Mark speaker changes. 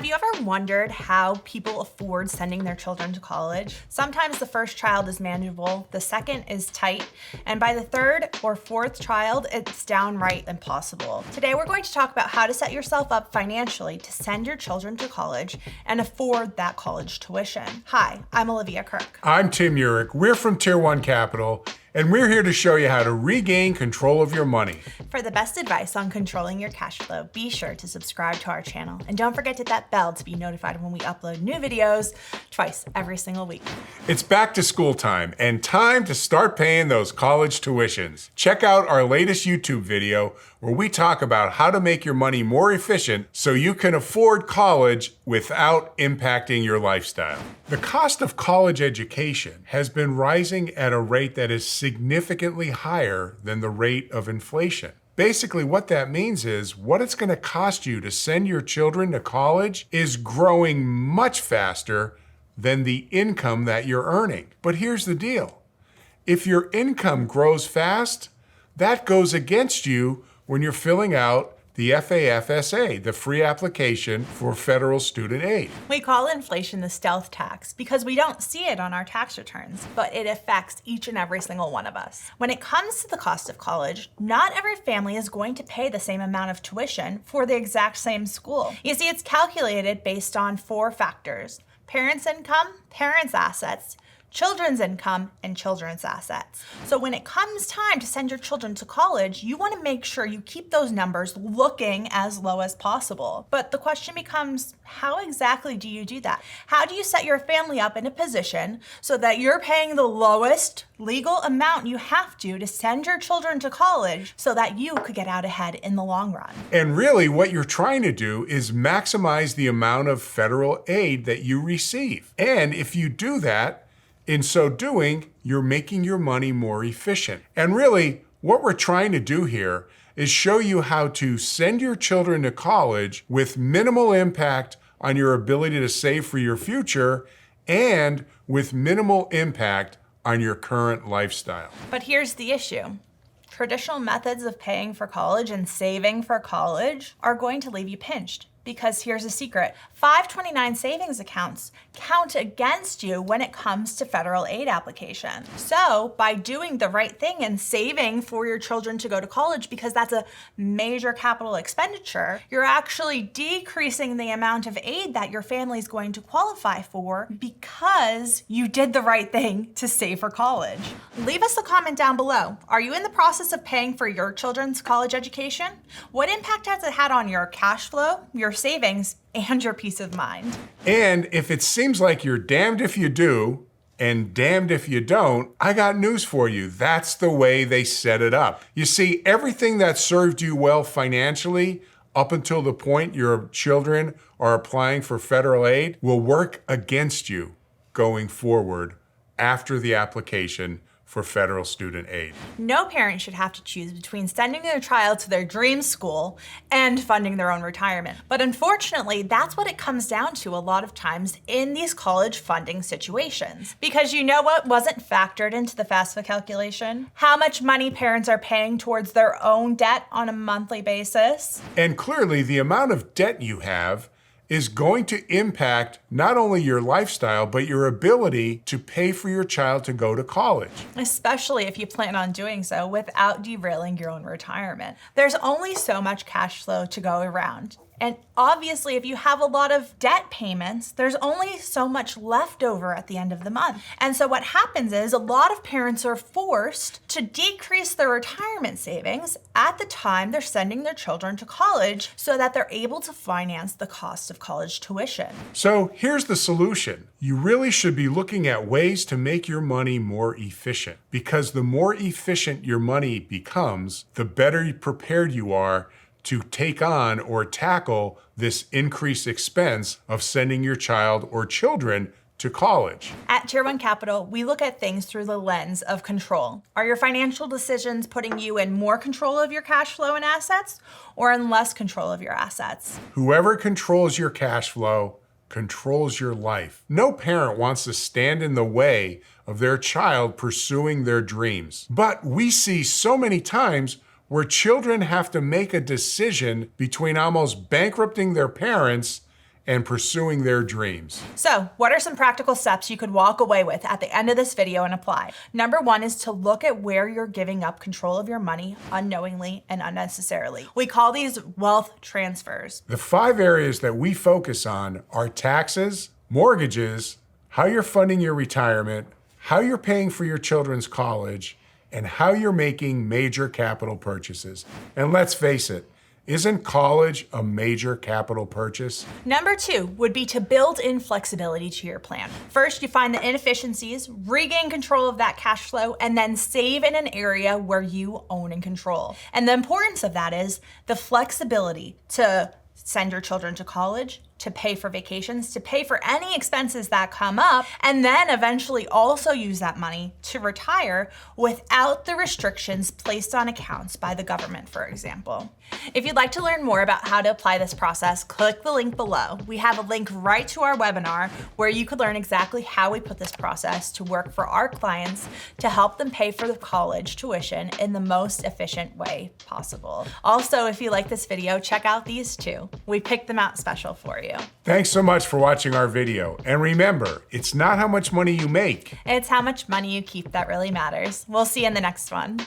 Speaker 1: Have you ever wondered how people afford sending their children to college? Sometimes the first child is manageable, the second is tight, and by the third or fourth child, it's downright impossible. Today, we're going to talk about how to set yourself up financially to send your children to college and afford that college tuition. Hi, I'm Olivia Kirk.
Speaker 2: I'm Tim Urich. We're from Tier 1 Capital, and we're here to show you how to regain control of your money.
Speaker 1: For the best advice on controlling your cash flow, be sure to subscribe to our channel. And don't forget to hit that bell to be notified when we upload new videos twice every single week.
Speaker 2: It's back to school time and time to start paying those college tuitions. Check out our latest YouTube video where we talk about how to make your money more efficient so you can afford college without impacting your lifestyle. The cost of college education has been rising at a rate that is significantly higher than the rate of inflation. Basically, what that means is what it's going to cost you to send your children to college is growing much faster than the income that you're earning. But here's the deal. If your income grows fast, that goes against you when you're filling out the FAFSA, the free application for federal student aid.
Speaker 1: We call inflation the stealth tax because we don't see it on our tax returns, but it affects each and every single one of us. When it comes to the cost of college, not every family is going to pay the same amount of tuition for the exact same school. You see, it's calculated based on 4 factors: parents' income, parents' assets, children's income, and children's assets. So when it comes time to send your children to college, you want to make sure you keep those numbers looking as low as possible. But the question becomes, how exactly do you do that? How do you set your family up in a position so that you're paying the lowest legal amount you have to send your children to college so that you could get out ahead in the long run?
Speaker 2: And really what you're trying to do is maximize the amount of federal aid that you receive. And if you do that, in so doing, you're making your money more efficient. And really, what we're trying to do here is show you how to send your children to college with minimal impact on your ability to save for your future and with minimal impact on your current lifestyle.
Speaker 1: But here's the issue. Traditional methods of paying for college and saving for college are going to leave you pinched. Because here's a secret, 529 savings accounts count against you when it comes to federal aid application. So by doing the right thing and saving for your children to go to college, because that's a major capital expenditure, you're actually decreasing the amount of aid that your family is going to qualify for because you did the right thing to save for college. Leave us a comment down below. Are you in the process of paying for your children's college education? What impact has it had on your cash flow, your savings, and your peace of mind?
Speaker 2: And if it seems like you're damned if you do and damned if you don't, I got news for you. That's the way they set it up. You see, everything that served you well financially up until the point your children are applying for federal aid will work against you going forward after the application for federal student aid.
Speaker 1: No parent should have to choose between sending their child to their dream school and funding their own retirement. But unfortunately, that's what it comes down to a lot of times in these college funding situations. Because you know what wasn't factored into the FAFSA calculation? How much money parents are paying towards their own debt on a monthly basis.
Speaker 2: And clearly, the amount of debt you have is going to impact not only your lifestyle, but your ability to pay for your child to go to college.
Speaker 1: Especially if you plan on doing so without derailing your own retirement. There's only so much cash flow to go around. And obviously, if you have a lot of debt payments, there's only so much left over at the end of the month. And so what happens is a lot of parents are forced to decrease their retirement savings at the time they're sending their children to college so that they're able to finance the cost of college tuition.
Speaker 2: So here's the solution. You really should be looking at ways to make your money more efficient, because the more efficient your money becomes, the better prepared you are to take on or tackle this increased expense of sending your child or children to college.
Speaker 1: At Tier 1 Capital, we look at things through the lens of control. Are your financial decisions putting you in more control of your cash flow and assets, or in less control of your assets?
Speaker 2: Whoever controls your cash flow controls your life. No parent wants to stand in the way of their child pursuing their dreams. But we see so many times where children have to make a decision between almost bankrupting their parents and pursuing their dreams.
Speaker 1: So, what are some practical steps you could walk away with at the end of this video and apply? Number one is to look at where you're giving up control of your money unknowingly and unnecessarily. We call these wealth transfers.
Speaker 2: The 5 areas that we focus on are taxes, mortgages, how you're funding your retirement, how you're paying for your children's college, and how you're making major capital purchases. And let's face it, isn't college a major capital purchase?
Speaker 1: Number 2 would be to build in flexibility to your plan. First, you find the inefficiencies, regain control of that cash flow, and then save in an area where you own and control. And the importance of that is the flexibility to send your children to college, to pay for vacations, to pay for any expenses that come up, and then eventually also use that money to retire without the restrictions placed on accounts by the government, for example. If you'd like to learn more about how to apply this process, click the link below. We have a link right to our webinar where you could learn exactly how we put this process to work for our clients to help them pay for the college tuition in the most efficient way possible. Also, if you like this video, check out these 2. We picked them out special for you.
Speaker 2: Thanks so much for watching our video. And remember, it's not how much money you make.
Speaker 1: It's how much money you keep that really matters. We'll see you in the next one.